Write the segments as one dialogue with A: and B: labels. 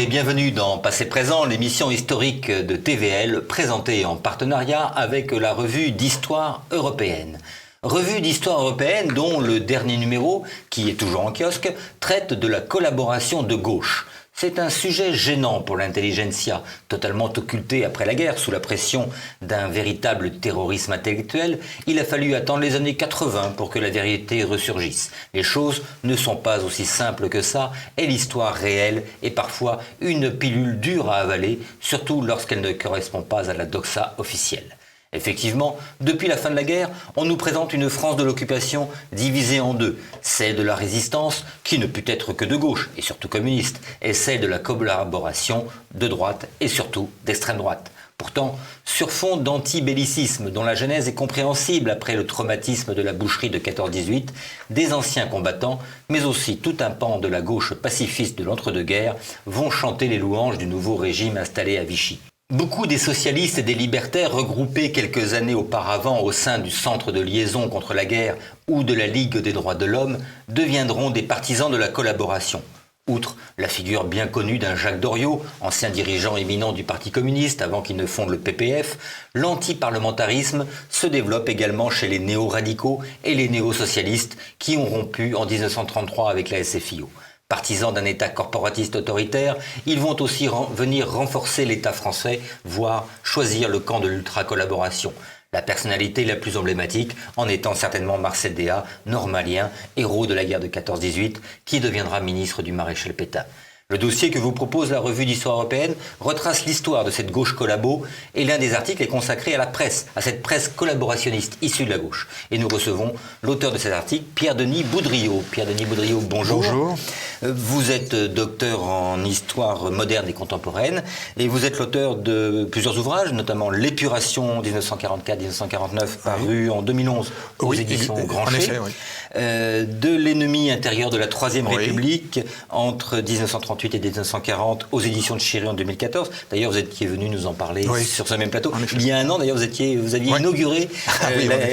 A: et bienvenue dans Passé Présent, l'émission historique de TVL présentée en partenariat avec la revue d'histoire européenne. Revue d'histoire européenne dont le dernier numéro, qui est toujours en kiosque, traite de la collaboration de gauche. C'est un sujet gênant pour l'intelligentsia, totalement occulté après la guerre sous la pression d'un véritable terrorisme intellectuel. Il a fallu attendre les années 80 pour que la vérité ressurgisse. Les choses ne sont pas aussi simples que ça et l'histoire réelle est parfois une pilule dure à avaler, surtout lorsqu'elle ne correspond pas à la doxa officielle. Effectivement, depuis la fin de la guerre, on nous présente une France de l'occupation divisée en deux. Celle de la résistance, qui ne put être que de gauche, et surtout communiste, et celle de la collaboration de droite, et surtout d'extrême droite. Pourtant, sur fond d'anti-bellicisme, dont la genèse est compréhensible après le traumatisme de la boucherie de 14-18, des anciens combattants, mais aussi tout un pan de la gauche pacifiste de l'entre-deux-guerres, vont chanter les louanges du nouveau régime installé à Vichy. Beaucoup des socialistes et des libertaires regroupés quelques années auparavant au sein du Centre de liaison contre la guerre ou de la Ligue des droits de l'homme deviendront des partisans de la collaboration. Outre la figure bien connue d'un Jacques Doriot, ancien dirigeant éminent du Parti communiste avant qu'il ne fonde le PPF, l'antiparlementarisme se développe également chez les néo-radicaux et les néo-socialistes qui ont rompu en 1933 avec la SFIO. Partisans d'un État corporatiste autoritaire, ils vont aussi venir renforcer l'État français, voire choisir le camp de l'ultra-collaboration. La personnalité la plus emblématique en étant certainement Marcel Déat, normalien, héros de la guerre de 14-18, qui deviendra ministre du maréchal Pétain. Le dossier que vous propose la revue d'histoire européenne retrace l'histoire de cette gauche collabo et l'un des articles est consacré à la presse, à cette presse collaborationniste issue de la gauche. Et nous recevons l'auteur de cet article, Pierre-Denis Boudriaud. Pierre-Denis Boudriaud, bonjour.
B: Bonjour.
A: Vous êtes docteur en histoire moderne et contemporaine et vous êtes l'auteur de plusieurs ouvrages, notamment L'épuration 1944-1949, paru en 2011 aux éditions Grancher.
B: En effet, oui.
A: De l'ennemi intérieur de la Troisième République entre 1938 et 1940 aux éditions de Chéry en 2014. D'ailleurs, vous étiez venu nous en parler sur ce même plateau. Il y a un an, d'ailleurs, vous aviez inauguré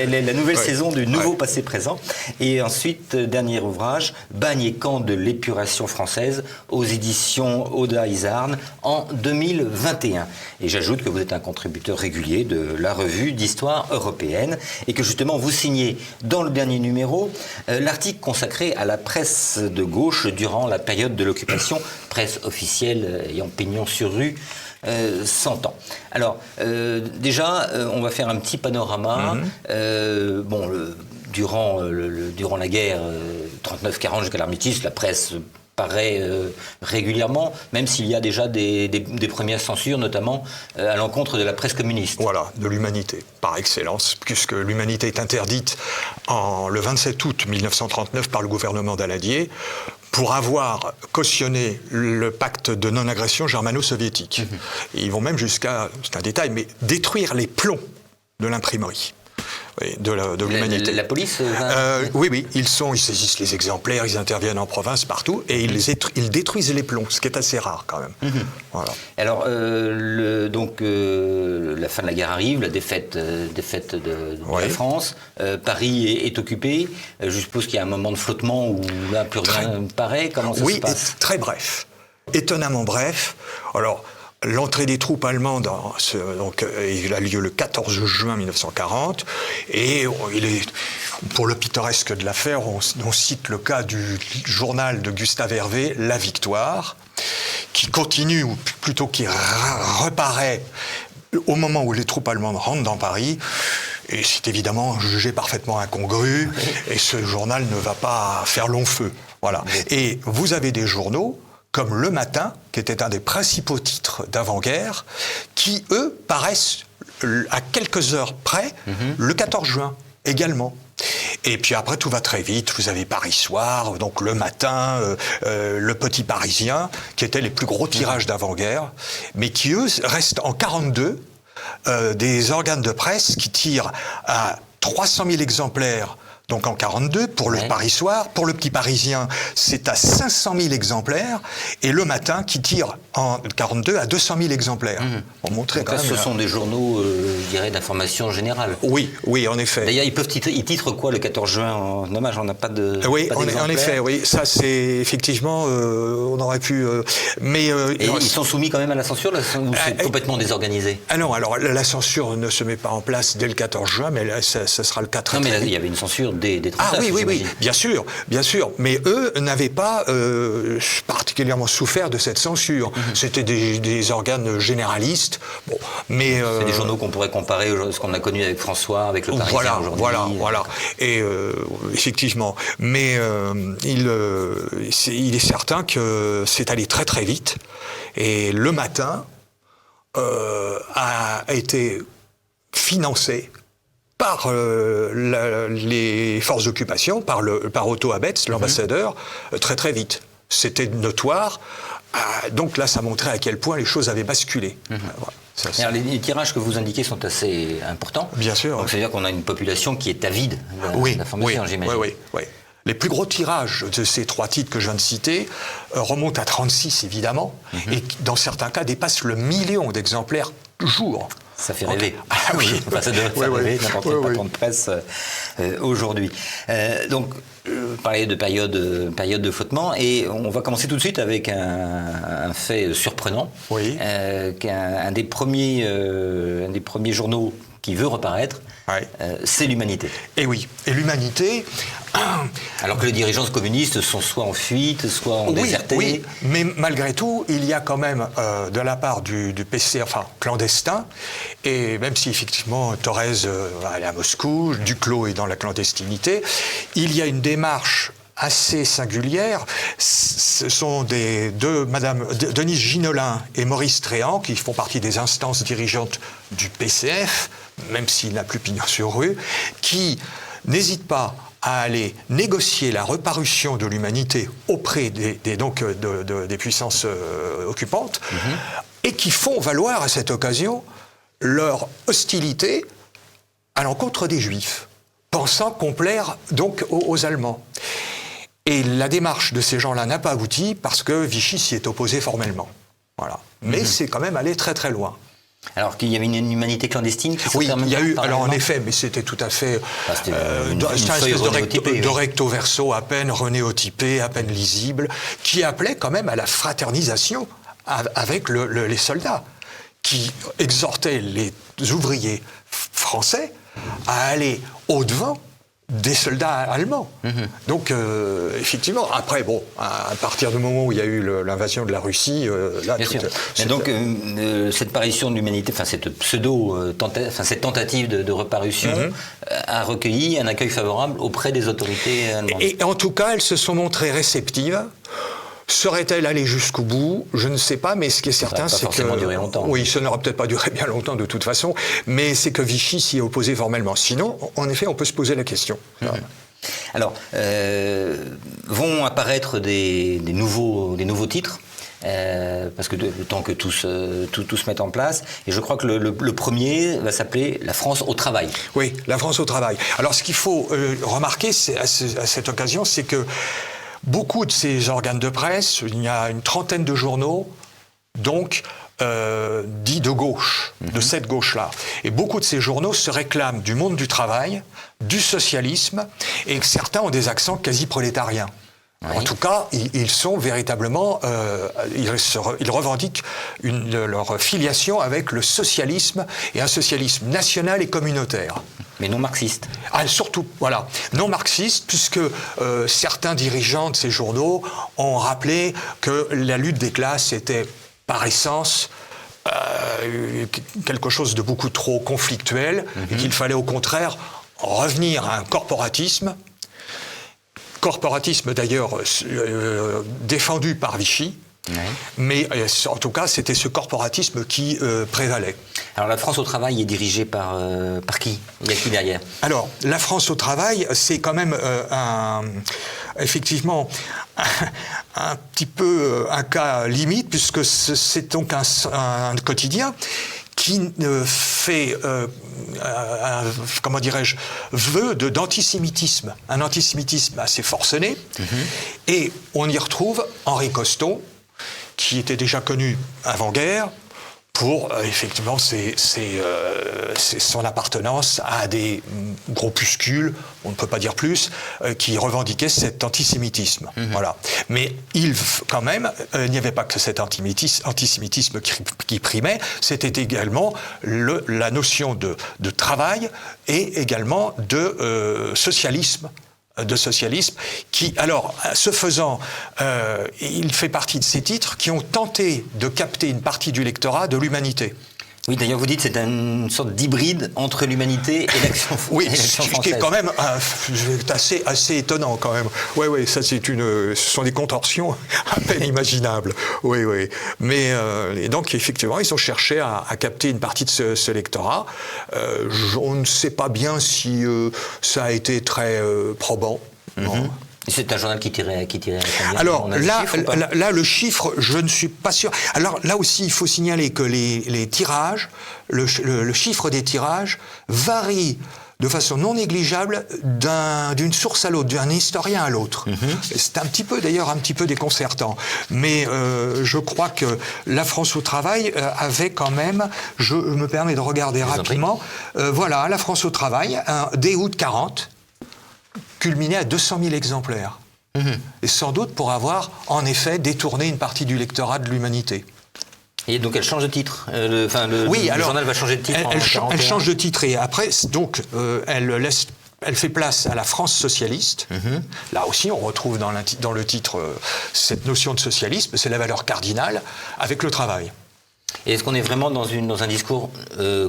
A: la nouvelle saison du nouveau Passé Présent. Et ensuite, dernier ouvrage, Bagne et camp de l'épuration française aux éditions Oda Izarn en 2021. Et j'ajoute que vous êtes un contributeur régulier de la revue d'histoire européenne et que justement vous signez dans le dernier numéro l'article consacré à la presse de gauche durant la période de l'occupation, presse officielle ayant pignon sur rue 100 ans. Alors, déjà, on va faire un petit panorama. Durant la guerre 39-40 jusqu'à l'armistice, la presse paraît régulièrement, même s'il y a déjà des premières censures, notamment à l'encontre de la presse communiste.
B: Voilà, de l'humanité, par excellence, puisque l'humanité est interdite le 27 août 1939 par le gouvernement Daladier pour avoir cautionné le pacte de non-agression germano-soviétique. Ils vont même jusqu'à, c'est un détail, mais détruire les plombs de l'imprimerie. De l'humanité.
A: La police
B: Oui, ils saisissent les exemplaires, ils interviennent en province, partout, et ils détruisent les plombs, ce qui est assez rare quand même. Voilà.
A: Alors, la fin de la guerre arrive, la défaite de la France, Paris est occupé, je suppose qu'il y a un moment de flottement où là, plus rien ne paraît, comment ça se passe ?
B: Très bref, étonnamment bref. Alors, l'entrée des troupes allemandes, il a lieu le 14 juin 1940, et pour le pittoresque de l'affaire, on cite le cas du journal de Gustave Hervé, La Victoire, qui continue, ou plutôt qui reparaît au moment où les troupes allemandes rentrent dans Paris. Et c'est évidemment jugé parfaitement incongru, et ce journal ne va pas faire long feu. Voilà. Et vous avez des journaux comme Le Matin, qui était un des principaux titres d'avant-guerre, qui, eux, paraissent à quelques heures près, le 14 juin également. Et puis après, tout va très vite. Vous avez Paris Soir, donc Le Matin, Le Petit Parisien, qui étaient les plus gros tirages d'avant-guerre, mais qui, eux, restent en 42, des organes de presse qui tirent à 300 000 exemplaires donc en 42, pour le Paris Soir. Pour le Petit Parisien, c'est à 500 000 exemplaires. Et Le Matin, qui tire en 42 à 200 000 exemplaires. Pour montrer
A: donc là, ce sont des journaux, je dirais, d'information générale.
B: Oui, en effet.
A: D'ailleurs, ils titrent quoi le 14 juin en hommage? On n'a pas de.
B: Oui,
A: pas
B: en effet, oui. Ça, c'est effectivement, on aurait pu.
A: Et ils sont soumis quand même à la censure, là, ou c'est complètement désorganisé?
B: Ah non, alors la censure ne se met pas en place dès le 14 juin, mais là, ça sera le 4
A: Non, mais là, il y avait une censure des 39.
B: Ah oui, bien sûr. Mais eux n'avaient pas particulièrement souffert de cette censure. C'était des organes généralistes. Bon, mais
A: c'est des journaux qu'on pourrait comparer à ce qu'on a connu avec François, avec le Parisien aujourd'hui.
B: Voilà. Et effectivement, mais il est certain que c'est allé très très vite. Et Le Matin a été financé par les forces d'occupation, par Otto Abetz, l'ambassadeur, très très vite. C'était notoire. Donc là, ça montrait à quel point les choses avaient basculé. Voilà.
A: Alors, les tirages que vous indiquez sont assez importants.
B: Bien sûr.
A: Donc, c'est-à-dire qu'on a une population qui est avide d'informations, j'imagine.
B: Oui. Les plus gros tirages de ces 3 titres que je viens de citer remontent à 36, évidemment, et dans certains cas dépassent le 1 million d'exemplaires jour.
A: Ça fait rêver.
B: Ah oui.
A: Enfin, ça devrait faire rêver n'importe quel patron de presse aujourd'hui. Donc, parler de période de flottement, et on va commencer tout de suite avec un fait surprenant.
B: Oui.
A: Un des premiers journaux qui veut reparaître, c'est l'Humanité.
B: Et oui, et l'Humanité...
A: Alors que les dirigeants communistes sont soit en fuite, soit en déserté.
B: Oui, mais malgré tout, il y a quand même, de la part du PC, enfin clandestin, et même si effectivement Thorez est à Moscou, Duclos est dans la clandestinité, il y a une démarche assez singulière. Ce sont Madame Denise Ginolin et Maurice Tréant, qui font partie des instances dirigeantes du PCF, même s'il n'a plus pignon sur rue, qui n'hésitent pas à aller négocier la reparution de l'Humanité auprès des puissances occupantes, et qui font valoir à cette occasion leur hostilité à l'encontre des Juifs, pensant complaire donc aux Allemands. Et la démarche de ces gens-là n'a pas abouti parce que Vichy s'y est opposé formellement. Voilà. Mais c'est quand même allé très très loin.
A: Alors qu'il y avait une humanité clandestine qui
B: Oui, il y a eu, alors en effet, mais c'était tout à fait
A: une espèce
B: de recto verso à peine renéotypé, à peine lisible, qui appelait quand même à la fraternisation avec les soldats, qui exhortait les ouvriers français à aller au-devant des soldats allemands. Donc, effectivement, après, à partir du moment où il y a eu l'invasion de la Russie, là...
A: Bien sûr. Et donc, cette parution de l'Humanité, enfin, cette cette tentative de reparution a recueilli un accueil favorable auprès des autorités allemandes.
B: Et en tout cas, elles se sont montrées réceptives. Serait-elle allée jusqu'au bout? Je ne sais pas, mais ce qui est certain, c'est que... Ça
A: n'aura pas duré longtemps.
B: Oui, ça n'aura peut-être pas duré bien longtemps de toute façon, mais c'est que Vichy s'y est opposé formellement. Sinon, en effet, on peut se poser la question.
A: Alors, vont apparaître des nouveaux titres, parce que le temps que tout se mette en place. Et je crois que le premier va s'appeler « La France au travail ».
B: Oui, « La France au travail ». Alors, ce qu'il faut remarquer à cette occasion, c'est que beaucoup de ces organes de presse, il y a une trentaine de journaux, donc dits de gauche, de cette gauche-là. Et beaucoup de ces journaux se réclament du monde du travail, du socialisme, et que certains ont des accents quasi prolétariens. Oui. En tout cas, ils sont véritablement, ils revendiquent leur filiation avec le socialisme, et un socialisme national et communautaire.
A: Mais non marxiste.
B: Ah, surtout, voilà, non marxiste, puisque certains dirigeants de ces journaux ont rappelé que la lutte des classes était par essence quelque chose de beaucoup trop conflictuel, et qu'il fallait au contraire revenir à un corporatisme d'ailleurs défendu par Vichy, mais en tout cas c'était ce corporatisme qui prévalait.
A: Alors la France au travail est dirigée par qui? Il y a qui derrière?
B: Alors la France au travail, c'est quand même effectivement un petit peu un cas limite, puisque c'est donc un quotidien qui fait, comment dirais-je, vœu d'antisémitisme, un antisémitisme assez forcené. Et on y retrouve Henri Coston, qui était déjà connu avant-guerre, pour effectivement son appartenance à des groupuscules, on ne peut pas dire plus, qui revendiquaient cet antisémitisme. Voilà. Mais quand même, il n'y avait pas que cet antisémitisme qui primait, c'était également la notion de travail et également de socialisme. Qui, alors, ce faisant, il fait partie de ces titres qui ont tenté de capter une partie du lectorat de l'Humanité.
A: Oui, d'ailleurs, vous dites que c'est une sorte d'hybride entre l'Humanité et l'Action française.
B: Oui, ce qui est quand même assez étonnant, quand même. Oui, ça, ce sont des contorsions à peine imaginables. Oui. Mais, et donc, effectivement, ils ont cherché à capter une partie de ce lectorat. On ne sait pas bien si ça a été très probant. Non.
A: C'est un journal qui tirait combien?
B: Alors là, le chiffre, je ne suis pas sûr. Alors là aussi, il faut signaler que les tirages, le chiffre des tirages varie de façon non négligeable d'une source à l'autre, d'un historien à l'autre. C'est un petit peu déconcertant. Mais je crois que la France au travail avait quand même, je me permets de regarder rapidement, voilà, la France au travail, dès août 40, culminé à 200 000 exemplaires. Et sans doute pour avoir, en effet, détourné une partie du lectorat de l'Humanité.
A: Et donc elle change de titre. Le journal va changer de titre.
B: Elle change de titre et après, donc, elle fait place à la France socialiste. Là aussi, on retrouve dans le titre cette notion de socialisme, c'est la valeur cardinale avec le travail.
A: Et est-ce qu'on est vraiment dans un discours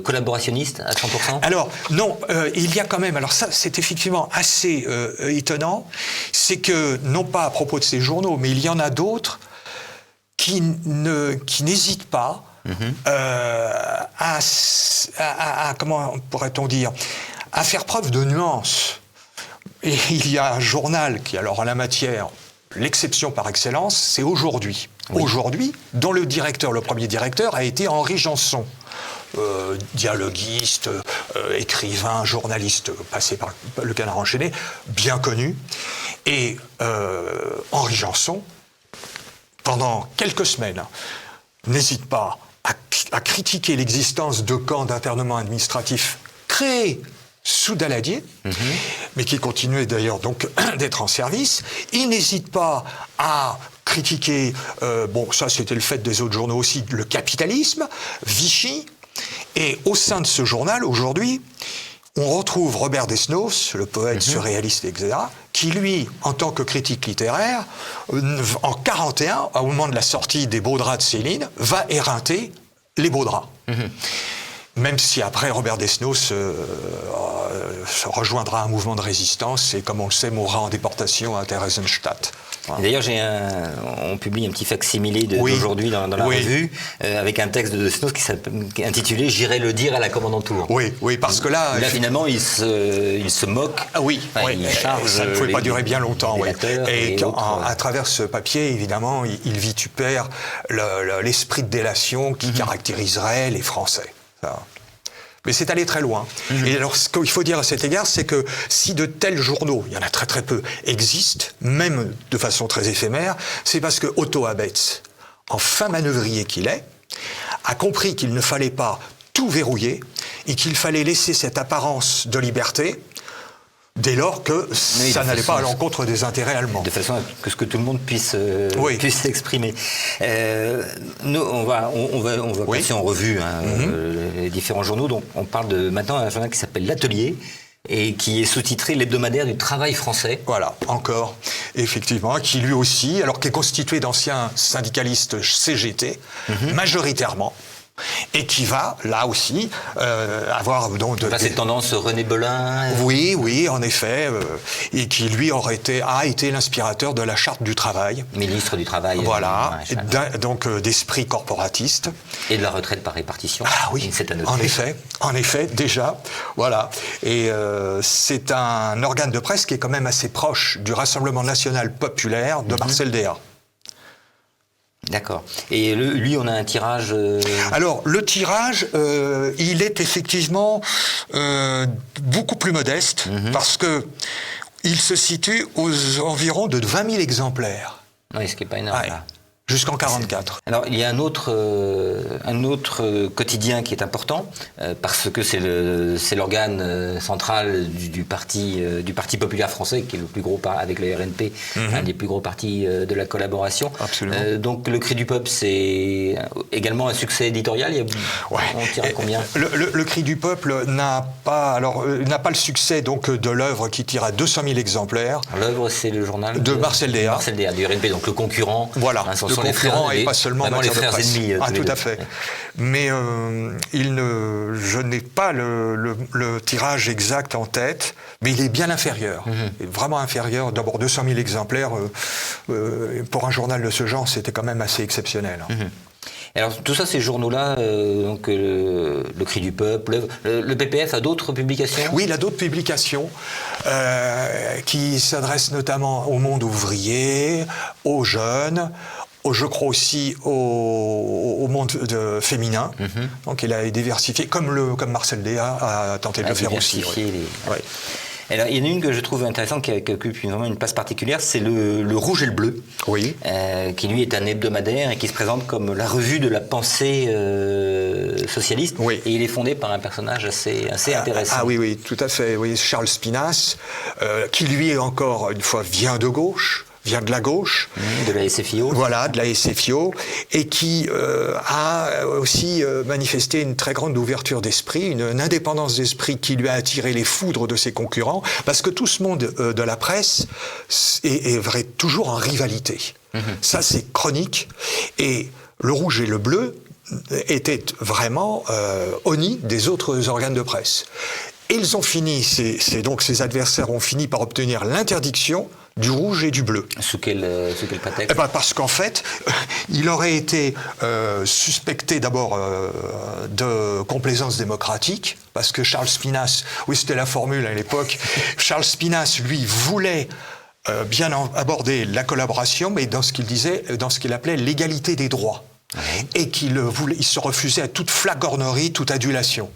A: collaborationniste à 100%? Alors,
B: non, il y a quand même... Alors ça, c'est effectivement assez étonnant. C'est que, non pas à propos de ces journaux, mais il y en a d'autres qui n'hésitent pas à comment pourrait-on dire, à faire preuve de nuance. Et il y a un journal qui, alors en la matière, l'exception par excellence, c'est Aujourd'hui. Oui. Aujourd'hui, dont le premier directeur a été Henri Janson, dialoguiste, écrivain, journaliste passé par le Canard enchaîné, bien connu. Et Henri Janson, pendant quelques semaines, n'hésite pas à critiquer l'existence de camps d'internement administratif créés sous Daladier, mais qui continuait d'ailleurs donc d'être en service. Il n'hésite pas à critiquer, ça c'était le fait des autres journaux aussi, le capitalisme, Vichy. Et au sein de ce journal, aujourd'hui, on retrouve Robert Desnos, le poète surréaliste, etc., qui lui, en tant que critique littéraire, en 1941, au moment de la sortie des Beaux Draps de Céline, va éreinter les Beaux Draps. Même si après Robert Desnos rejoindra un mouvement de résistance et, comme on le sait, mourra en déportation à Theresienstadt.
A: Voilà. D'ailleurs, on publie un petit facsimilé d'aujourd'hui dans la revue, avec un texte de Desnos qui est intitulé « J'irai le dire à la commandante Tour ».
B: Oui, parce que là...
A: finalement, il se moque.
B: Il charge ça ne pouvait pas durer bien longtemps. Et à travers ce papier, évidemment, il vitupère l'esprit de délation qui caractériserait les Français. Ça. Mais c'est allé très loin. Et alors, ce qu'il faut dire à cet égard, c'est que si de tels journaux, il y en a très très peu, existent, même de façon très éphémère, c'est parce que Otto Abetz, en fin manœuvrier qu'il est, a compris qu'il ne fallait pas tout verrouiller et qu'il fallait laisser cette apparence de liberté dès lors que ça n'allait pas à l'encontre des intérêts allemands.
A: De façon à ce que tout le monde puisse s'exprimer. Nous, on va passer en revue les différents journaux. Donc, on parle maintenant d'un journal qui s'appelle L'Atelier et qui est sous-titré L'hebdomadaire du travail français.
B: Voilà, encore, effectivement, qui lui aussi, alors qui est constitué d'anciens syndicalistes CGT, majoritairement, et qui va, là aussi, avoir... donc
A: cette tendance René Belin...
B: Oui, en effet, et qui, lui, a été l'inspirateur de la Charte du travail.
A: Ministre du Travail.
B: Voilà, donc d'esprit corporatiste.
A: Et de la retraite par répartition.
B: Ah oui, en effet, déjà, voilà. Et c'est un organe de presse qui est quand même assez proche du Rassemblement national populaire de Marcel Déat.
A: D'accord. Et lui, on a un tirage...
B: Alors, le tirage, il est effectivement beaucoup plus modeste, parce que il se situe aux environs de 20 000 exemplaires.
A: Oui, ce qui n'est pas énorme, là.
B: Jusqu'en 1944.
A: Alors, il y a un autre quotidien qui est important, parce que c'est l'organe central du parti populaire français, qui est le plus gros, avec le RNP, un des plus gros partis de la collaboration.
B: Absolument.
A: Donc, le Cri du Peuple, c'est également un succès éditorial. On tire à combien?
B: Le Cri du Peuple n'a pas le succès donc, de l'œuvre qui tire à 200 000 exemplaires.
A: L'œuvre, c'est le journal
B: de Marcel Déat.
A: Marcel Déat, du RNP, donc le concurrent.
B: Voilà.
A: Le concurrent
B: et pas seulement
A: les frères
B: presse.
A: ennemis.
B: Tout à fait. Mais je n'ai pas le tirage exact en tête, mais il est bien inférieur. Il est vraiment inférieur. D'abord 200 000 exemplaires, pour un journal de ce genre, c'était quand même assez exceptionnel.
A: Alors tout ça, ces journaux-là, donc le Cri du Peuple, le PPF a d'autres publications?
B: Oui, il a d'autres publications qui s'adressent notamment au monde ouvrier, aux jeunes, je crois aussi au monde féminin. Donc il a diversifié, comme Marcel Déat a tenté de le faire aussi.
A: Oui. Alors, il y en a une que je trouve intéressante qui occupe vraiment une place particulière, c'est le Rouge et le Bleu, qui lui est un hebdomadaire et qui se présente comme la revue de la pensée socialiste.
B: Oui.
A: Et il est fondé par un personnage assez intéressant.
B: Ah oui, tout à fait. Oui, Charles Spinas, qui lui encore une fois vient de gauche. Vient de la gauche.
A: De la SFIO.
B: Voilà, de la SFIO, et qui a aussi manifesté une très grande ouverture d'esprit, une indépendance d'esprit qui lui a attiré les foudres de ses concurrents, parce que tout ce monde de la presse est toujours en rivalité. Ça, c'est chronique, et le Rouge et le Bleu étaient vraiment honnis des autres organes de presse. Et ils ont fini, donc ces adversaires ont fini par obtenir l'interdiction du Rouge et du Bleu.
A: Sous quel prétexte?
B: Parce qu'en fait, il aurait été suspecté d'abord de complaisance démocratique, parce que Charles Spinas, oui c'était la formule à l'époque, Charles Spinas, lui, voulait bien aborder la collaboration, mais dans ce qu'il disait, dans ce qu'il appelait l'égalité des droits. Et qu'il se refusait à toute flagornerie, toute adulation.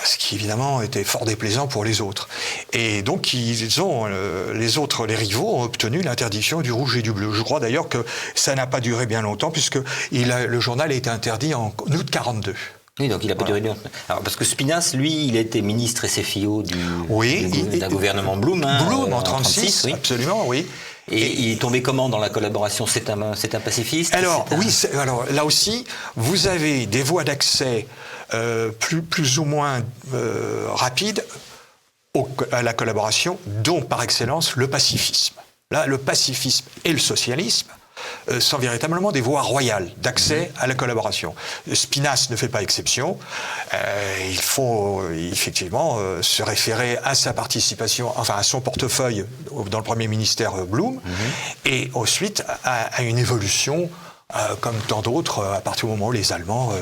B: Ce qui évidemment était fort déplaisant pour les autres. Et donc les rivaux ont obtenu l'interdiction du Rouge et du Bleu. Je crois d'ailleurs que ça n'a pas duré bien longtemps, puisque le journal a été interdit en août 1942.
A: Oui, donc il n'a pas duré bien. Alors, parce que Spinas, lui, il a été ministre SFIO d'un gouvernement Blum.
B: Blum en 1936, absolument, oui.
A: Et il est tombé comment dans la collaboration? C'est un pacifiste?
B: Alors, alors là aussi, vous avez des voies d'accès plus ou moins rapides à la collaboration, dont par excellence le pacifisme. Là, le pacifisme et le socialisme sont véritablement des voies royales d'accès à la collaboration. Spinas ne fait pas exception. Il faut effectivement se référer à sa participation, enfin à son portefeuille dans le premier ministère Blum, et ensuite à une évolution comme tant d'autres, à partir du moment où les Allemands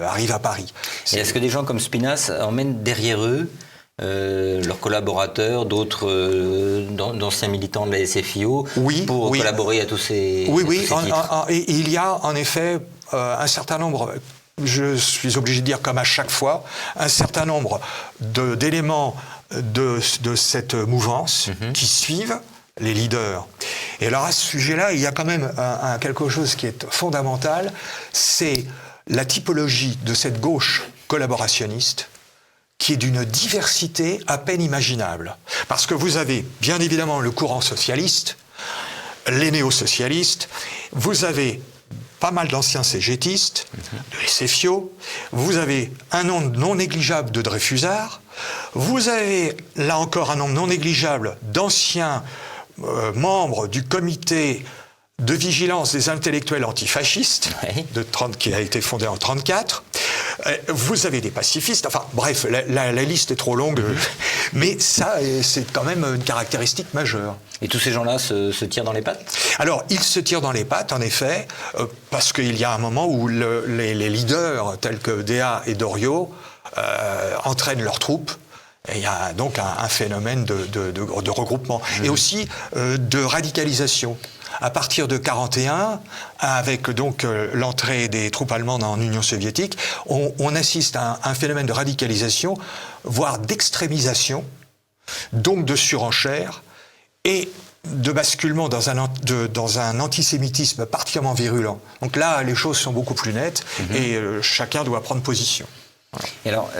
B: arrivent à Paris.
A: Et est-ce que des gens comme Spinas emmènent derrière eux leurs collaborateurs, d'autres d'anciens militants de la SFIO, pour collaborer à tous ces titres?
B: Il y a en effet un certain nombre, je suis obligé de dire comme à chaque fois, un certain nombre d'éléments de cette mouvance qui suivent les leaders. Et alors à ce sujet-là, il y a quand même quelque chose qui est fondamental, c'est la typologie de cette gauche collaborationniste, qui est d'une diversité à peine imaginable. Parce que vous avez bien évidemment le courant socialiste, les néo-socialistes, vous avez pas mal d'anciens cégétistes, de SFIO, vous avez un nombre non négligeable de Dreyfusards, vous avez là encore un nombre non négligeable d'anciens membres du comité de vigilance des intellectuels antifascistes, qui a été fondé en 1934. Vous avez des pacifistes, enfin bref, la liste est trop longue, mais ça, c'est quand même une caractéristique majeure.
A: Et tous ces gens-là se tirent dans les pattes? Alors,
B: ils se tirent dans les pattes, en effet, parce qu'il y a un moment où les leaders, tels que Déat et Doriot, entraînent leurs troupes Et il y a donc un phénomène de regroupement et aussi de radicalisation. À partir de 1941, avec donc l'entrée des troupes allemandes en Union soviétique, on assiste à un phénomène de radicalisation, voire d'extrémisation, donc de surenchère et de basculement dans un antisémitisme particulièrement virulent. Donc là, les choses sont beaucoup plus nettes et chacun doit prendre position.
A: Et alors,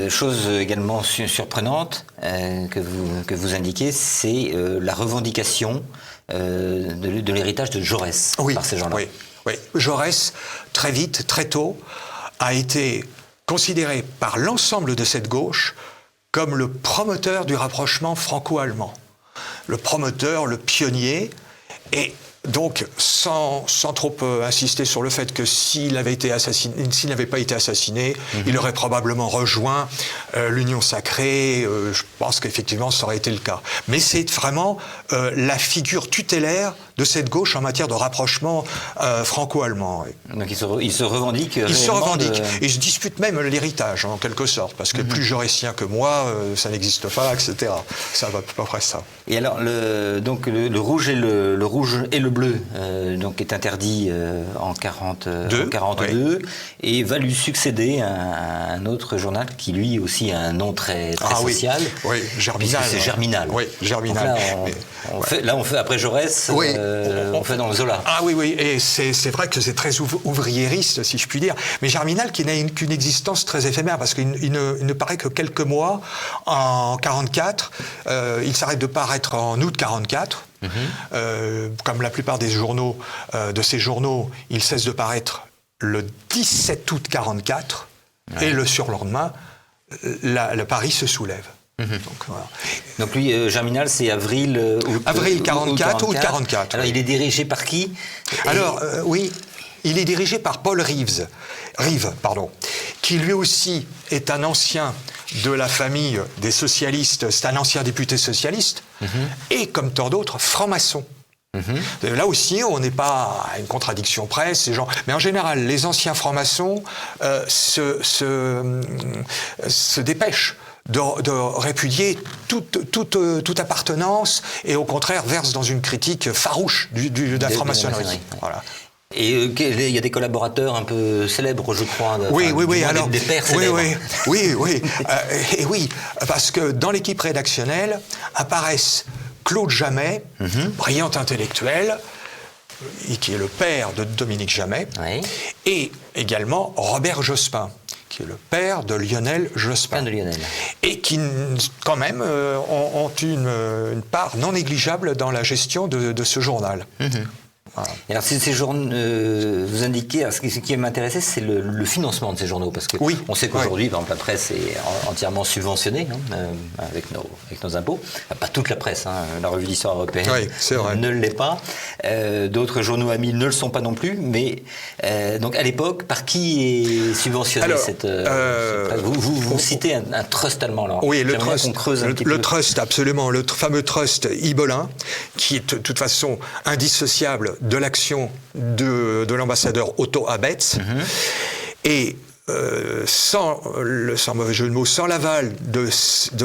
A: chose également surprenante que vous indiquez, c'est la revendication de l'héritage de Jaurès par ces gens-là.
B: Oui. Jaurès, très vite, très tôt, a été considéré par l'ensemble de cette gauche comme le promoteur du rapprochement franco-allemand. Le promoteur, le pionnier, et donc sans trop insister sur le fait que s'il n'avait pas été assassiné, il aurait probablement rejoint l'Union sacrée. Je pense qu'effectivement, ça aurait été le cas. Mais c'est vraiment la figure tutélaire de cette gauche en matière de rapprochement franco-allemand.
A: Donc il se revendique.
B: Il se revendique. Et je dispute même l'héritage, en quelque sorte, parce que plus jaurésien que moi, ça n'existe pas, etc. Ça va à peu près ça.
A: Et alors, le rouge et le bleu donc est interdit en 1942 et va lui succéder un autre journal qui lui aussi a un nom très social.
B: Oui, Germinal.
A: C'est Germinal.
B: Oui, Germinal.
A: Là, on fait après Jaurès, on fait dans le Zola.
B: Ah oui, et c'est vrai que c'est très ouvriériste, si je puis dire. Mais Germinal qui n'a qu'une existence très éphémère, parce qu'il ne paraît que quelques mois en 1944. Il s'arrête de paraître en août 1944. Comme la plupart des journaux, de ces journaux, il cesse de paraître le 17 août 1944, et le surlendemain, le Paris se soulève.
A: Donc lui, Germinal, c'est avril
B: 1944, août 1944.
A: Alors il est dirigé par qui?
B: Alors oui, il est dirigé par Paul Rive, qui lui aussi est un ancien de la famille des socialistes, c'est un ancien député socialiste, et comme tant d'autres, franc-maçon. Là aussi, on n'est pas à une contradiction près, ces gens. Mais en général, les anciens francs-maçons se dépêchent de répudier toute appartenance et au contraire versent dans une critique farouche de la franc-maçonnerie. Voilà.
A: Et il y a des collaborateurs un peu célèbres, je crois.
B: Oui, alors
A: des pères célèbres.
B: Oui, parce que dans l'équipe rédactionnelle apparaissent Claude Jamay, brillant intellectuel, qui est le père de Dominique Jamay, et également Robert Jospin, qui est le père de Lionel Jospin. Et qui, quand même, ont une part non négligeable dans la gestion de ce journal.
A: Voilà. Alors, ces journaux, vous indiquez, alors, ce qui m'intéressait, c'est le financement de ces journaux, parce que on sait qu'aujourd'hui, par exemple, la presse est entièrement subventionnée avec nos impôts. Enfin, pas toute la presse, la revue d'histoire européenne ne l'est pas. D'autres journaux amis ne le sont pas non plus. Mais donc, à l'époque, par qui est subventionnée cette presse? Vous citez un trust allemand, là.
B: Oui, le trust, absolument, le fameux trust Ibelin, qui est de toute façon indissociable de l'action de l'ambassadeur Otto Abetz. Et sans mauvais jeu de mots, sans l'aval de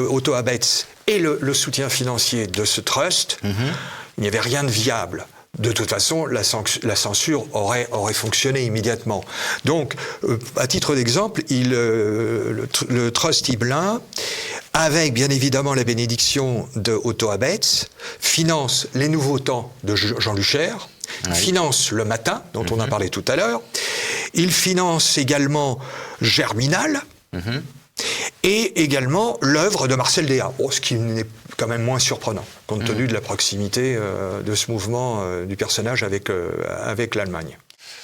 B: Otto Abetz et le soutien financier de ce trust, il n'y avait rien de viable. De toute façon, la censure aurait fonctionné immédiatement. Donc, à titre d'exemple, le trust Ibelin, avec bien évidemment la bénédiction de Otto Abetz, finance les Nouveaux Temps de Jean Lucher, finance Le Matin, dont on a parlé tout à l'heure. Il finance également Germinal et également l'œuvre de Marcel Déat, ce qui n'est quand même moins surprenant, compte tenu de la proximité de ce mouvement du personnage avec l'Allemagne.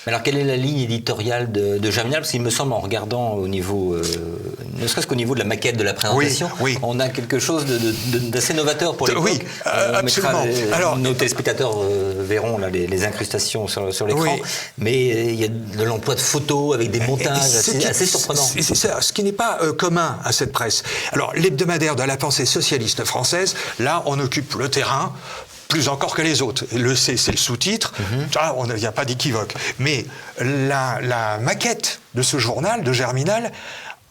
A: Alors, quelle est la ligne éditoriale de Germinal? Parce qu'il me semble, en regardant au niveau, ne serait-ce qu'au niveau de la maquette de la présentation, on a quelque chose d'assez novateur pour l'époque.
B: Oui, absolument.
A: Alors, nos téléspectateurs verront là, les incrustations sur l'écran, mais il y a de l'emploi de photos avec des montages assez surprenants.
B: C'est ça, ce qui n'est pas commun à cette presse. Alors, l'hebdomadaire de la pensée socialiste française, là, on occupe le terrain, plus encore que les autres. C'est le sous-titre, il n'y a pas d'équivoque. Mais la maquette de ce journal, de Germinal,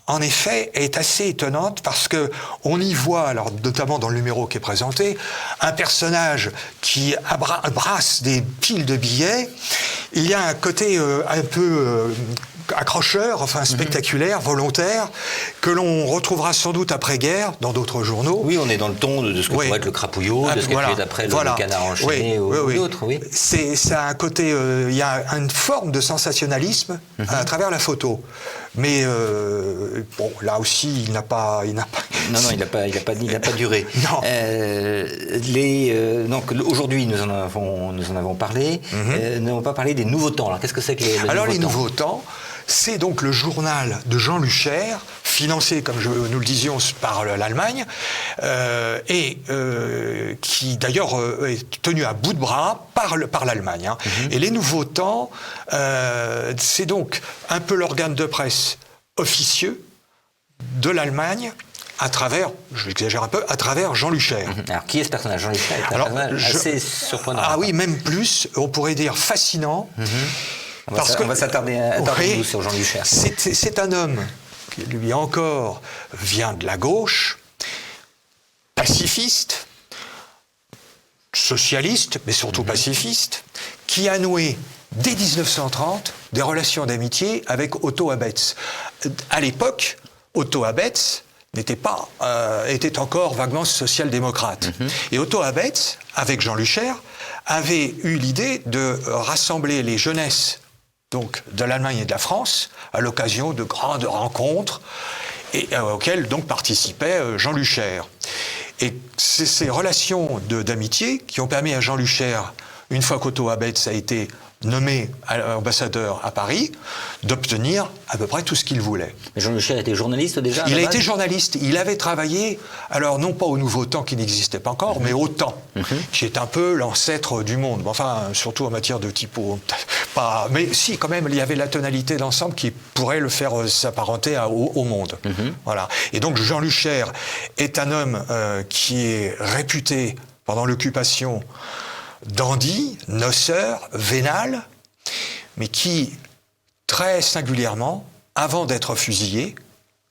B: en effet, est assez étonnante parce que on y voit, alors notamment dans le numéro qui est présenté, un personnage qui brasse des piles de billets. Il y a un côté un peu accrocheur, enfin spectaculaire, volontaire, que l'on retrouvera sans doute après-guerre dans d'autres journaux.
A: Oui, on est dans le ton de ce que pourrait être le Crapouillot, de ce qu'a fait après le Canard enchaîné ou d'autres. Oui.
B: Ça a un côté, il y a une forme de sensationnalisme à travers la photo. Mais bon, là aussi, il n'a pas.
A: Non, il n'a pas duré.
B: Non.
A: Donc aujourd'hui, nous en avons parlé. Nous n'avons pas parlé des nouveaux temps. Alors qu'est-ce que c'est que
B: les nouveaux temps? C'est donc le journal de Jean Luchaire, financé, comme nous le disions, par l'Allemagne, et qui d'ailleurs est tenu à bout de bras par l'Allemagne. Hein. Et les nouveaux temps, c'est donc un peu l'organe de presse officieux de l'Allemagne, à travers, j'exagère un peu, à travers Jean Luchaire.
A: Alors, qui est ce personnage? Jean Luchaire est un personnage assez surprenant.
B: Ah oui, même plus, on pourrait dire fascinant.
A: On va s'attarder sur Jean Luchaire.
B: C'est un homme qui, lui encore, vient de la gauche, pacifiste, socialiste, mais surtout pacifiste, qui a noué, dès 1930, des relations d'amitié avec Otto Abetz. À l'époque, Otto Abetz était encore vaguement social-démocrate. Et Otto Abetz, avec Jean Luchaire, avait eu l'idée de rassembler les jeunesses donc de l'Allemagne et de la France à l'occasion de grandes rencontres auxquelles donc participait Jean Luchaire. Et c'est ces relations d'amitié qui ont permis à Jean Luchaire, une fois qu'Otto Abetz a été nommé ambassadeur à Paris, d'obtenir à peu près tout ce qu'il voulait.
A: Mais Jean Luchaire était journaliste déjà?
B: Il a été journaliste. Il avait travaillé, alors non pas au Nouveau Temps qui n'existait pas encore, mais au Temps, qui est un peu l'ancêtre du Monde. Enfin, surtout en matière de typo. Mais si, quand même, il y avait la tonalité d'ensemble qui pourrait le faire s'apparenter au Monde. Voilà. Et donc Jean Luchaire est un homme qui est réputé pendant l'occupation dandy, noceur, vénal, mais qui, très singulièrement, avant d'être fusillé,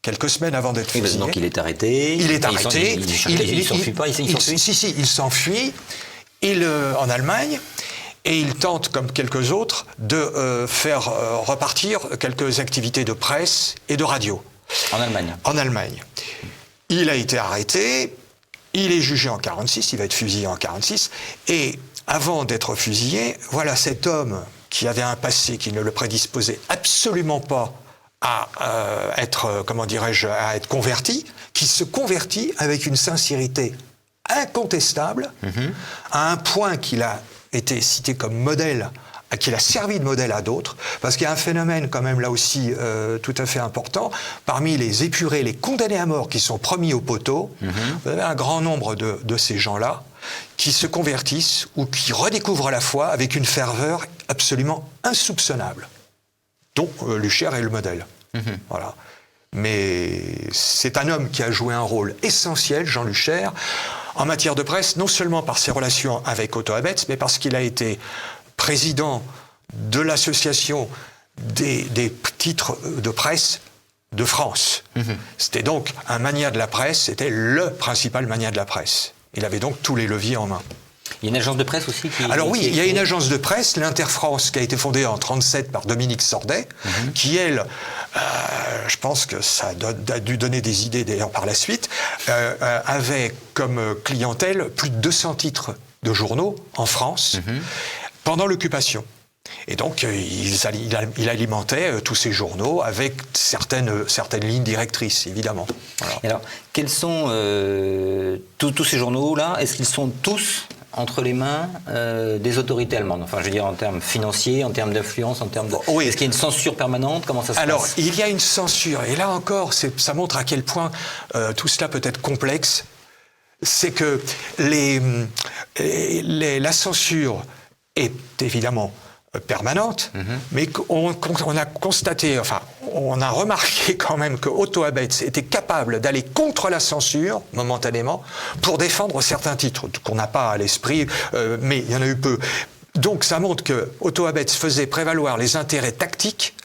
B: quelques semaines avant d'être fusillé...
A: Donc il est arrêté.
B: Il est arrêté.
A: Il ne s'enfuit pas, il s'enfuit.
B: Si, il s'enfuit en Allemagne, et il tente, comme quelques autres, de faire repartir quelques activités de presse et de radio.
A: En Allemagne.
B: En Allemagne. Il a été arrêté, il est jugé en 1946, il va être fusillé en 1946, et avant d'être fusillé, voilà cet homme qui avait un passé qui ne le prédisposait absolument pas à être, à être converti, qui se convertit avec une sincérité incontestable, à un point qu'il a été cité comme modèle, qu'il a servi de modèle à d'autres, parce qu'il y a un phénomène quand même là aussi tout à fait important. Parmi les épurés, les condamnés à mort qui sont promis au poteau, vous avez un grand nombre de ces gens-là qui se convertissent ou qui redécouvrent la foi avec une ferveur absolument insoupçonnable, dont Luchaire est le modèle. Voilà. Mais c'est un homme qui a joué un rôle essentiel, Jean Luchaire, en matière de presse, non seulement par ses relations avec Otto Abetz, mais parce qu'il a été président de l'association des titres de presse de France. C'était donc un magnat de la presse, c'était le principal magnat de la presse. Il avait donc tous les leviers en main.
A: Il y a une agence de presse aussi
B: Alors oui, il y a une agence de presse, l'Inter-France, qui a été fondée en 1937 par Dominique Sordet, qui, elle, je pense que ça a dû donner des idées d'ailleurs par la suite, avait comme clientèle plus de 200 titres de journaux en France pendant l'occupation. Et donc, il alimentait tous ces journaux avec certaines lignes directrices, évidemment. Voilà.
A: Et alors, quels sont tous ces journaux-là? Est-ce qu'ils sont tous entre les mains des autorités allemandes? Enfin, je veux dire en termes financiers, en termes d'influence, en termes de...
B: Oui.
A: Est-ce qu'il y a une censure permanente? Comment ça se passe?
B: Alors, il y a une censure. Et là encore, ça montre à quel point tout cela peut être complexe. C'est que la censure est évidemment permanente, mais on a constaté, enfin, on a remarqué quand même que Otto Abetz était capable d'aller contre la censure, momentanément, pour défendre certains titres, qu'on n'a pas à l'esprit, mais il y en a eu peu. Donc ça montre que Otto Abetz faisait prévaloir les intérêts tactiques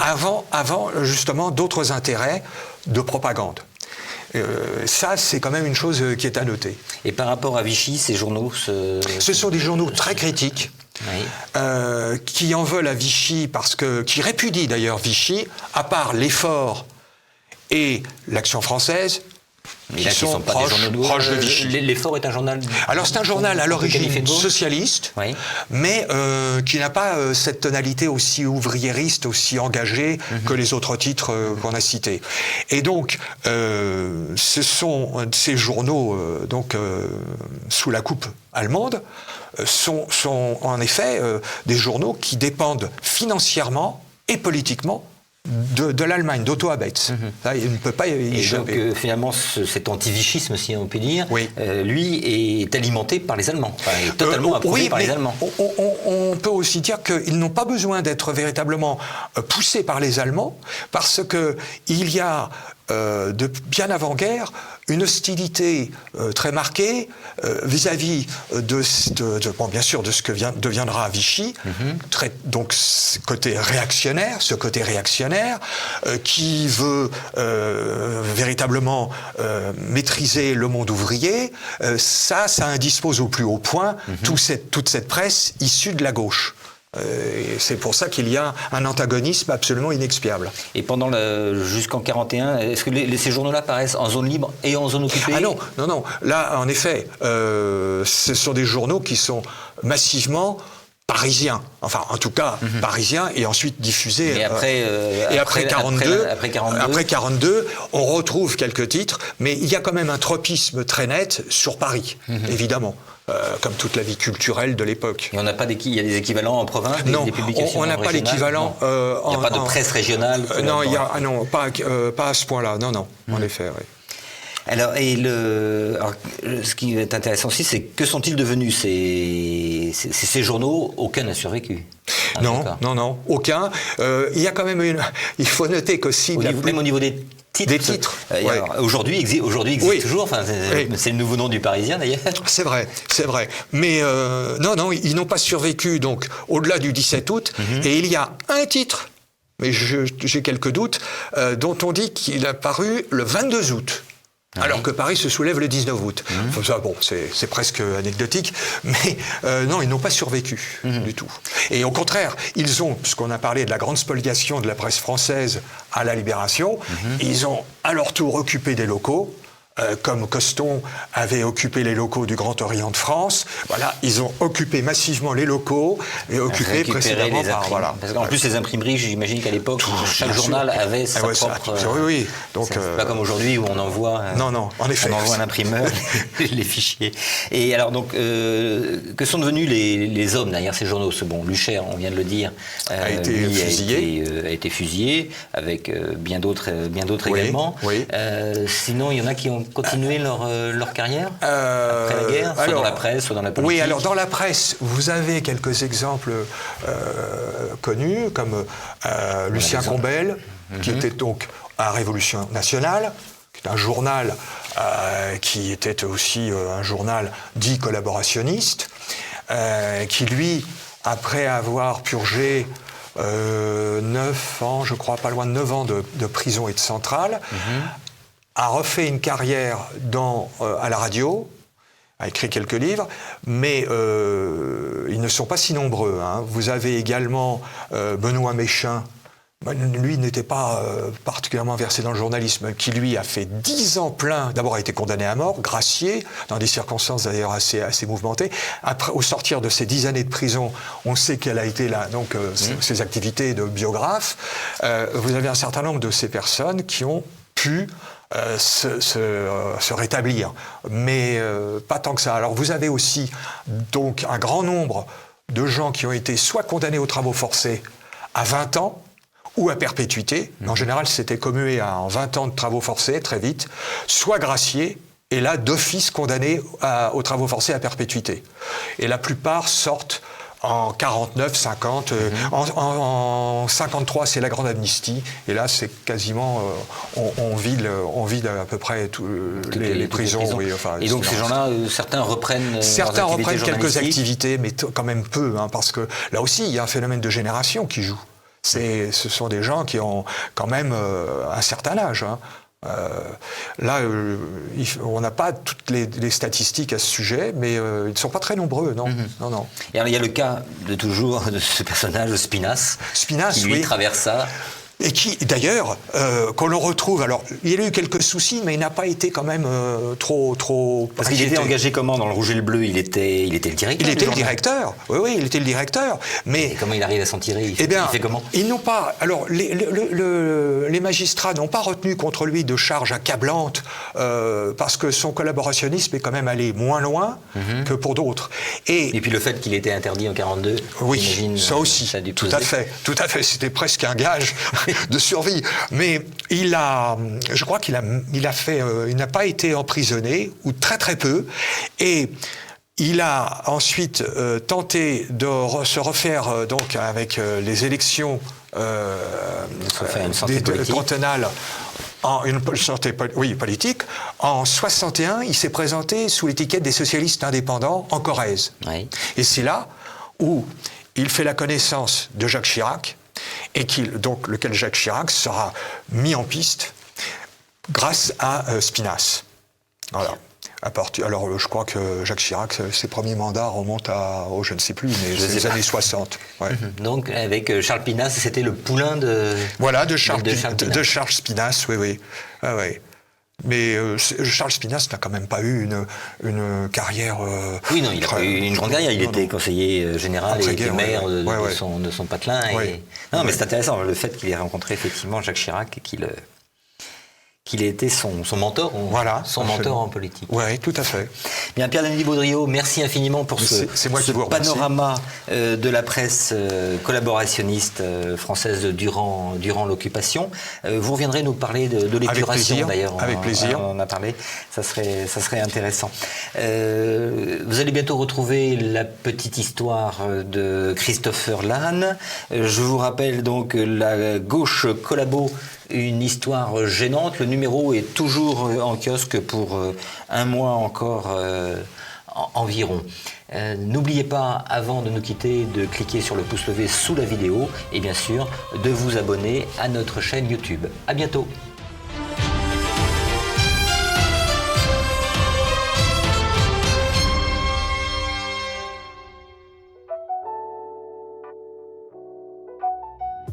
B: avant justement d'autres intérêts de propagande. Ça, c'est quand même une chose qui est à noter.
A: Et par rapport à Vichy, ces journaux
B: Ce sont des journaux très critiques, qui en veulent à Vichy, qui répudient d'ailleurs Vichy, à part l'effort et l'Action française, qui sont proches de Vichy.
A: L'effort est un journal...
B: Alors c'est un journal à l'origine socialiste, mais qui n'a pas cette tonalité aussi ouvriériste, aussi engagée que les autres titres qu'on a cités. Et donc, ce sont ces journaux sous la coupe allemande, sont en effet des journaux qui dépendent financièrement et politiquement de l'Allemagne, d'Otto Abetz. Là, il ne peut pas y échapper.
A: Et donc, finalement, cet anti-vichisme, si on peut dire, lui, est alimenté par les Allemands, est totalement approuvé par les Allemands.
B: On peut aussi dire qu'ils n'ont pas besoin d'être véritablement poussés par les Allemands, parce qu'il y a, bien avant-guerre, une hostilité très marquée vis-à-vis bien sûr de ce que deviendra Vichy, donc ce côté réactionnaire qui veut véritablement maîtriser le monde ouvrier. Ça indispose au plus haut point toute cette presse issue de la gauche. C'est pour ça qu'il y a un antagonisme absolument inexpiable.
A: Et jusqu'en 1941, est-ce que ces journaux-là paraissent en zone libre et en zone occupée ?
B: Ah non. Là, en effet, ce sont des journaux qui sont massivement parisiens. Enfin, en tout cas, parisiens, et ensuite diffusés.
A: Et après
B: 42, on retrouve quelques titres, mais il y a quand même un tropisme très net sur Paris, évidemment. Comme toute la vie culturelle de l'époque.
A: Et on n'a pas il y a des équivalents en province,
B: non,
A: des publications
B: on n'a pas l'équivalent.
A: Il n'y a pas de presse régionale.
B: Non, pas à ce point-là. Non, en effet. Oui.
A: Alors, ce qui est intéressant aussi, c'est que sont-ils devenus ces journaux ? Aucun n'a survécu.
B: Non, aucun. Il y a quand même il faut noter qu'aussi...
A: Même au niveau des titres. Aujourd'hui existe toujours. Enfin, c'est le nouveau nom du Parisien d'ailleurs.
B: C'est vrai. Mais non, ils n'ont pas survécu donc au-delà du 17 août. Et il y a un titre, mais j'ai quelques doutes, dont on dit qu'il a paru le 22 août. Alors que Paris se soulève le 19 août. Ça, c'est presque anecdotique, mais non, ils n'ont pas survécu du tout. Et au contraire, ils ont, puisqu'on a parlé de la grande spoliation de la presse française à la Libération, ils ont à leur tour occupé des locaux, comme Coston avait occupé les locaux du Grand Orient de France. Voilà, ils ont occupé massivement les locaux et occupé précédemment par... Voilà.
A: Parce qu'en plus, les imprimeries, j'imagine qu'à l'époque, chaque journal avait sa propre...
B: Oui. Donc,
A: c'est pas comme aujourd'hui où on envoie...
B: Non, en effet.
A: On envoie un imprimeur les fichiers. Et alors, donc, que sont devenus les hommes derrière ces journaux ? Lucher, on vient de le dire,
B: a été
A: fusillé, avec bien d'autres également.
B: Oui.
A: Sinon, il y en a qui ont continué leur carrière après la guerre, soit dans la presse, soit dans la politique.
B: Oui, alors dans la presse, vous avez quelques exemples connus, comme Lucien Combel, qui était donc à Révolution nationale, qui est un journal qui était aussi un journal dit collaborationniste, qui lui, après avoir purgé 9 ans, je crois, pas loin de 9 ans de prison et de centrale, a refait une carrière à la radio, a écrit quelques livres, mais ils ne sont pas si nombreux. Vous avez également Benoît Méchain. Lui n'était pas particulièrement versé dans le journalisme, qui lui a fait 10 ans plein, d'abord a été condamné à mort, gracié, dans des circonstances d'ailleurs assez mouvementées. Après, au sortir de ces 10 années de prison, on sait quelle a été ses activités de biographe. Vous avez un certain nombre de ces personnes qui ont pu se rétablir, mais pas tant que ça. Alors vous avez aussi donc un grand nombre de gens qui ont été soit condamnés aux travaux forcés à 20 ans, ou à perpétuité, en général c'était commué en 20 ans de travaux forcés, très vite, soit graciés, et là d'office condamnés aux travaux forcés à perpétuité. Et la plupart sortent en 49, 50, en 53 c'est la grande amnistie, et là c'est quasiment, on vide à peu près les prisons. Oui, enfin,
A: et donc ces gens-là, certains reprennent
B: quelques activités, mais quand même peu, parce que là aussi il y a un phénomène de génération qui joue. Ce sont des gens qui ont quand même un certain âge. Hein. Là, on n'a pas toutes les statistiques à ce sujet, mais ils ne sont pas très nombreux, non. Non.
A: Et alors, il y a le cas de toujours de ce personnage, Spinas, qui lui traverse ça.
B: Et qui, d'ailleurs, qu'on l'on retrouve, alors, il a eu quelques soucis, mais il n'a pas été quand même trop
A: Parce qu'il était engagé comment dans le Rouge et le Bleu? Il était le directeur.
B: Il était le directeur, oui, il était le directeur.
A: Mais comment il arrive à s'en tirer? Il fait comment?
B: Ils n'ont pas. Alors, les magistrats n'ont pas retenu contre lui de charges accablantes parce que son collaborationnisme est quand même allé moins loin que pour d'autres. Et
A: puis le fait qu'il était interdit en 1942.
B: Oui, ça aussi. Ça tout à fait. C'était presque un gage de survie. Mais je crois qu'il n'a pas été emprisonné, ou très très peu, et il a ensuite tenté de se refaire donc avec les élections cantonales une santé politique. En 61, il s'est présenté sous l'étiquette des socialistes indépendants en Corrèze.
A: Oui.
B: Et c'est là où il fait la connaissance de Jacques Chirac, et lequel Jacques Chirac sera mis en piste grâce à Spinas. Voilà. Alors, je crois que Jacques Chirac, ses premiers mandats remontent je ne sais plus, mais c'est les années 60. Ouais.
A: Donc, avec Charles Spinas, c'était le poulain de...
B: Voilà, de Charles Spinas, oui. Ah, ouais. Mais Charles Spinas n'a quand même pas eu une carrière...
A: oui, non, il a pas eu une grande carrière. Il était conseiller général et était maire de son patelin. Non, mais c'est intéressant, le fait qu'il ait rencontré effectivement Jacques Chirac et qu'il ait été son mentor, son mentor en politique.
B: Oui, tout à fait.
A: Bien, Pierre-Denis Baudriot, merci infiniment pour ce panorama de la presse collaborationniste française durant l'occupation. Vous reviendrez nous parler de l'épuration, d'ailleurs.
B: Avec plaisir.
A: On en a parlé, ça serait intéressant. Vous allez bientôt retrouver la petite histoire de Christopher Lahn. Je vous rappelle donc la gauche collabo, une histoire gênante. Le numéro est toujours en kiosque pour un mois encore environ. N'oubliez pas, avant de nous quitter, de cliquer sur le pouce levé sous la vidéo et bien sûr de vous abonner à notre chaîne YouTube. À bientôt.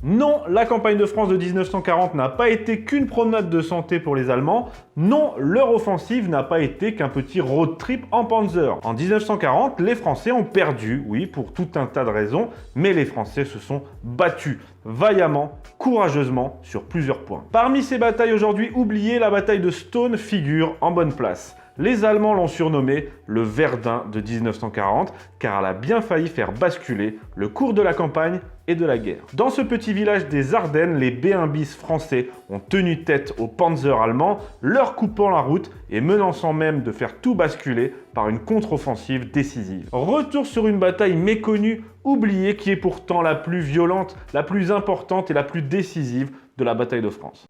C: Non, la campagne de France de 1940 n'a pas été qu'une promenade de santé pour les Allemands. Non, leur offensive n'a pas été qu'un petit road trip en Panzer. En 1940, les Français ont perdu, oui, pour tout un tas de raisons, mais les Français se sont battus, vaillamment, courageusement, sur plusieurs points. Parmi ces batailles aujourd'hui oubliées, la bataille de Stone figure en bonne place. Les Allemands l'ont surnommée le Verdun de 1940, car elle a bien failli faire basculer le cours de la campagne et de la guerre. Dans ce petit village des Ardennes, les B1 bis français ont tenu tête aux panzers allemands, leur coupant la route et menaçant même de faire tout basculer par une contre-offensive décisive. Retour sur une bataille méconnue, oubliée, qui est pourtant la plus violente, la plus importante et la plus décisive de la bataille de France.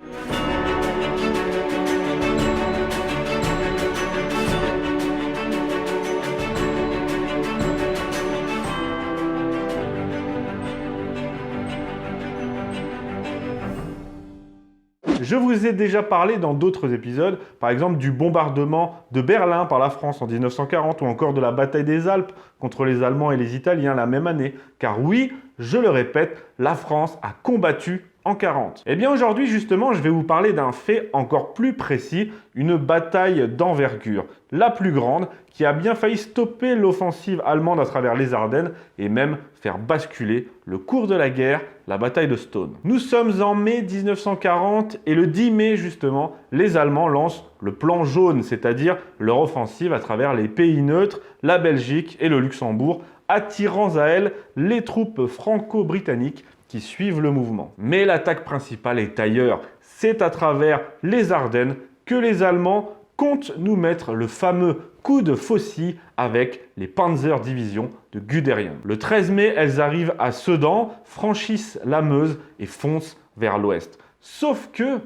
C: Je vous ai déjà parlé dans d'autres épisodes, par exemple du bombardement de Berlin par la France en 1940 ou encore de la bataille des Alpes contre les Allemands et les Italiens la même année. Car oui, je le répète, la France a combattu en 40. Et bien aujourd'hui justement, je vais vous parler d'un fait encore plus précis, une bataille d'envergure, la plus grande, qui a bien failli stopper l'offensive allemande à travers les Ardennes et même faire basculer le cours de la guerre, la bataille de Stone. Nous sommes en mai 1940 et le 10 mai justement, les Allemands lancent le plan jaune, c'est-à-dire leur offensive à travers les pays neutres, la Belgique et le Luxembourg, attirant à elles les troupes franco-britanniques qui suivent le mouvement. Mais l'attaque principale est ailleurs. C'est à travers les Ardennes que les Allemands comptent nous mettre le fameux coup de faucille avec les Panzer Division de Guderian. Le 13 mai, elles arrivent à Sedan, franchissent la Meuse et foncent vers l'ouest. Sauf que,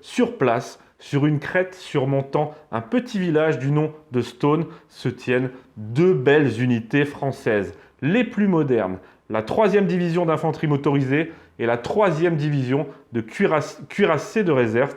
C: sur place, sur une crête surmontant un petit village du nom de Stone, se tiennent deux belles unités françaises, les plus modernes. La 3e division d'infanterie motorisée et la 3e division de cuirassés de réserve.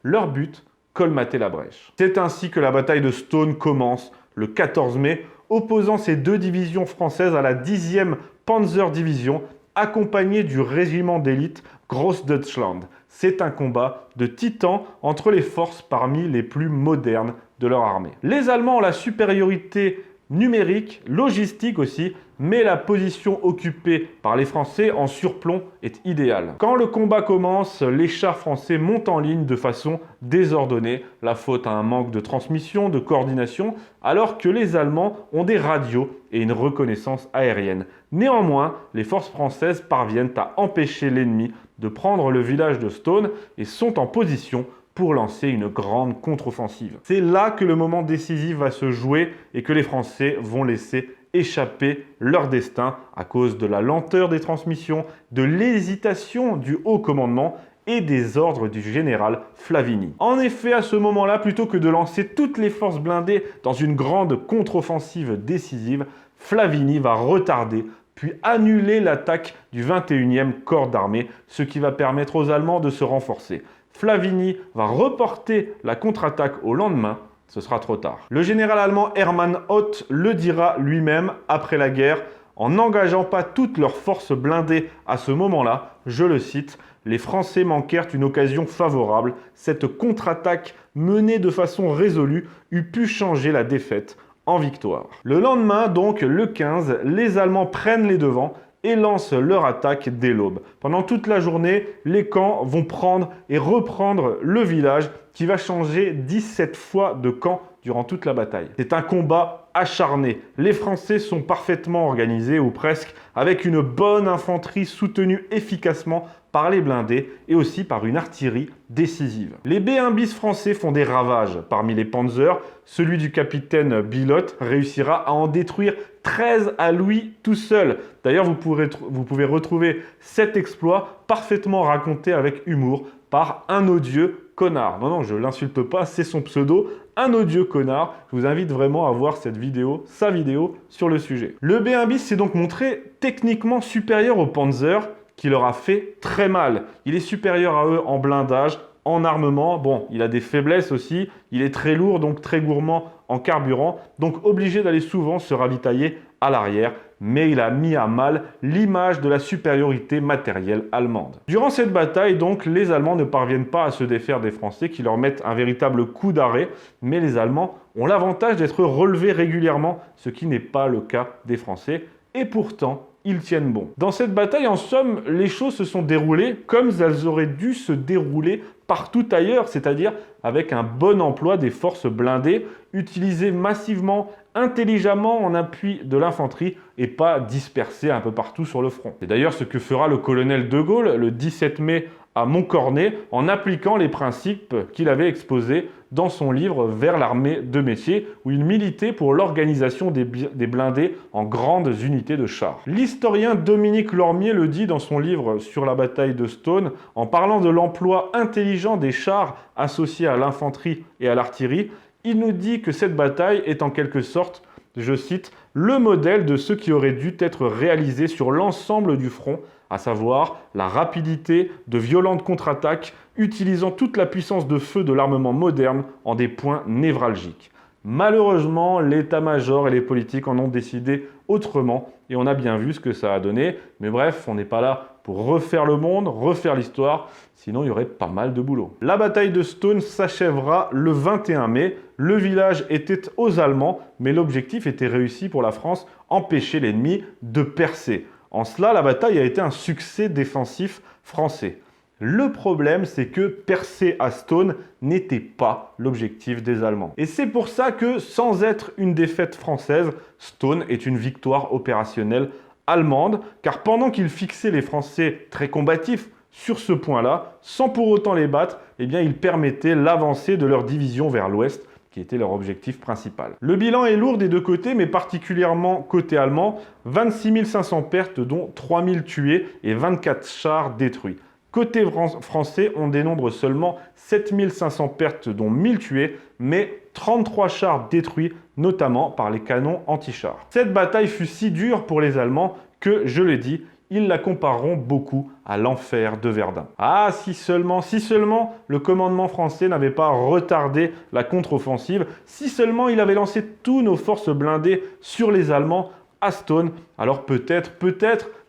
C: Leur but, colmater la brèche. C'est ainsi que la bataille de Stone commence le 14 mai, opposant ces 2 divisions françaises à la 10e Panzer Division, accompagnée du régiment d'élite Großdeutschland. C'est un combat de titans entre les forces parmi les plus modernes de leur armée. Les Allemands ont la supériorité numérique, logistique aussi, mais la position occupée par les Français en surplomb est idéale. Quand le combat commence, les chars français montent en ligne de façon désordonnée, la faute à un manque de transmission, de coordination, alors que les Allemands ont des radios et une reconnaissance aérienne. Néanmoins, les forces françaises parviennent à empêcher l'ennemi de prendre le village de Stone et sont en position pour lancer une grande contre-offensive. C'est là que le moment décisif va se jouer et que les Français vont laisser échapper leur destin à cause de la lenteur des transmissions, de l'hésitation du haut commandement et des ordres du général Flavigny. En effet, à ce moment-là, plutôt que de lancer toutes les forces blindées dans une grande contre-offensive décisive, Flavigny va retarder puis annuler l'attaque du 21e corps d'armée, ce qui va permettre aux Allemands de se renforcer. Flavigny va reporter la contre-attaque au lendemain, ce sera trop tard. Le général allemand Hermann Hoth le dira lui-même après la guerre, en n'engageant pas toutes leurs forces blindées à ce moment-là, je le cite, « Les Français manquèrent une occasion favorable. Cette contre-attaque menée de façon résolue eût pu changer la défaite en victoire. » Le lendemain, donc le 15, les Allemands prennent les devants et lancent leur attaque dès l'aube. Pendant toute la journée, les camps vont prendre et reprendre le village qui va changer 17 fois de camp durant toute la bataille. C'est un combat acharné. Les Français sont parfaitement organisés, ou presque, avec une bonne infanterie soutenue efficacement par les blindés et aussi par une artillerie décisive. Les B1 bis français font des ravages. Parmi les Panzers, celui du capitaine Bilotte réussira à en détruire 13 à lui tout seul. D'ailleurs, vous pouvez retrouver cet exploit parfaitement raconté avec humour par un odieux connard. Non, je l'insulte pas, c'est son pseudo, un odieux connard. Je vous invite vraiment à voir cette vidéo, sa vidéo sur le sujet. Le B1 bis s'est donc montré techniquement supérieur au Panzer, qui leur a fait très mal. Il est supérieur à eux en blindage, en armement. Bon, il a des faiblesses aussi. Il est très lourd, donc très gourmand en carburant. Donc obligé d'aller souvent se ravitailler à l'arrière. Mais il a mis à mal l'image de la supériorité matérielle allemande. Durant cette bataille, donc, les Allemands ne parviennent pas à se défaire des Français qui leur mettent un véritable coup d'arrêt. Mais les Allemands ont l'avantage d'être relevés régulièrement, ce qui n'est pas le cas des Français. Et pourtant, ils tiennent bon. Dans cette bataille, en somme, les choses se sont déroulées comme elles auraient dû se dérouler partout ailleurs, c'est-à-dire avec un bon emploi des forces blindées, utilisées massivement, intelligemment en appui de l'infanterie et pas dispersées un peu partout sur le front. C'est d'ailleurs ce que fera le colonel de Gaulle le 17 mai à Montcornet en appliquant les principes qu'il avait exposés dans son livre Vers l'armée de métier, où il militait pour l'organisation des blindés en grandes unités de chars. L'historien Dominique Lormier le dit dans son livre sur la bataille de Stone, en parlant de l'emploi intelligent des chars associés à l'infanterie et à l'artillerie. Il nous dit que cette bataille est en quelque sorte, je cite, le modèle de ce qui aurait dû être réalisé sur l'ensemble du front, à savoir la rapidité de violentes contre-attaques utilisant toute la puissance de feu de l'armement moderne en des points névralgiques. Malheureusement, l'état-major et les politiques en ont décidé autrement et on a bien vu ce que ça a donné. Mais bref, on n'est pas là pour refaire le monde, refaire l'histoire, sinon il y aurait pas mal de boulot. La bataille de Stone s'achèvera le 21 mai. Le village était aux Allemands, mais l'objectif était réussi pour la France, empêcher l'ennemi de percer. En cela, la bataille a été un succès défensif français. Le problème, c'est que percer à Stone n'était pas l'objectif des Allemands. Et c'est pour ça que, sans être une défaite française, Stone est une victoire opérationnelle allemande, car pendant qu'ils fixaient les Français très combatifs sur ce point-là, sans pour autant les battre, eh bien, ils permettaient l'avancée de leur division vers l'ouest, qui était leur objectif principal. Le bilan est lourd des deux côtés, mais particulièrement côté allemand, 26 500 pertes, dont 3 000 tués et 24 chars détruits. Côté français, on dénombre seulement 7 500 pertes, dont 1000 tués, mais 33 chars détruits, notamment par les canons anti-chars. Cette bataille fut si dure pour les Allemands que, je l'ai dit, ils la compareront beaucoup à l'enfer de Verdun. Ah, si seulement le commandement français n'avait pas retardé la contre-offensive, si seulement il avait lancé tous nos forces blindées sur les Allemands à Stone, alors peut-être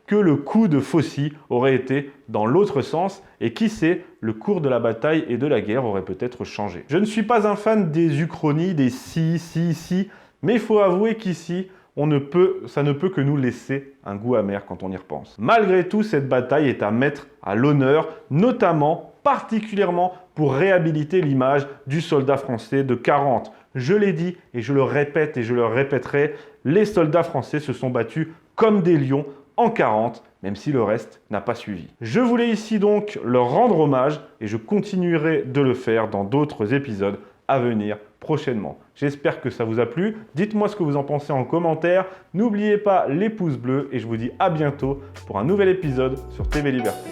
C: que le coup de Fossy aurait été dans l'autre sens et qui sait, le cours de la bataille et de la guerre aurait peut-être changé. Je ne suis pas un fan des uchronies, des si, mais il faut avouer qu'ici, ça ne peut que nous laisser un goût amer quand on y repense. Malgré tout, cette bataille est à mettre à l'honneur, notamment, particulièrement pour réhabiliter l'image du soldat français de 40. Je l'ai dit et je le répète et je le répéterai, les soldats français se sont battus comme des lions en 40, même si le reste n'a pas suivi. Je voulais ici donc leur rendre hommage et je continuerai de le faire dans d'autres épisodes à venir prochainement. J'espère que ça vous a plu. Dites-moi ce que vous en pensez en commentaire. N'oubliez pas les pouces bleus et je vous dis à bientôt pour un nouvel épisode sur TV Liberté.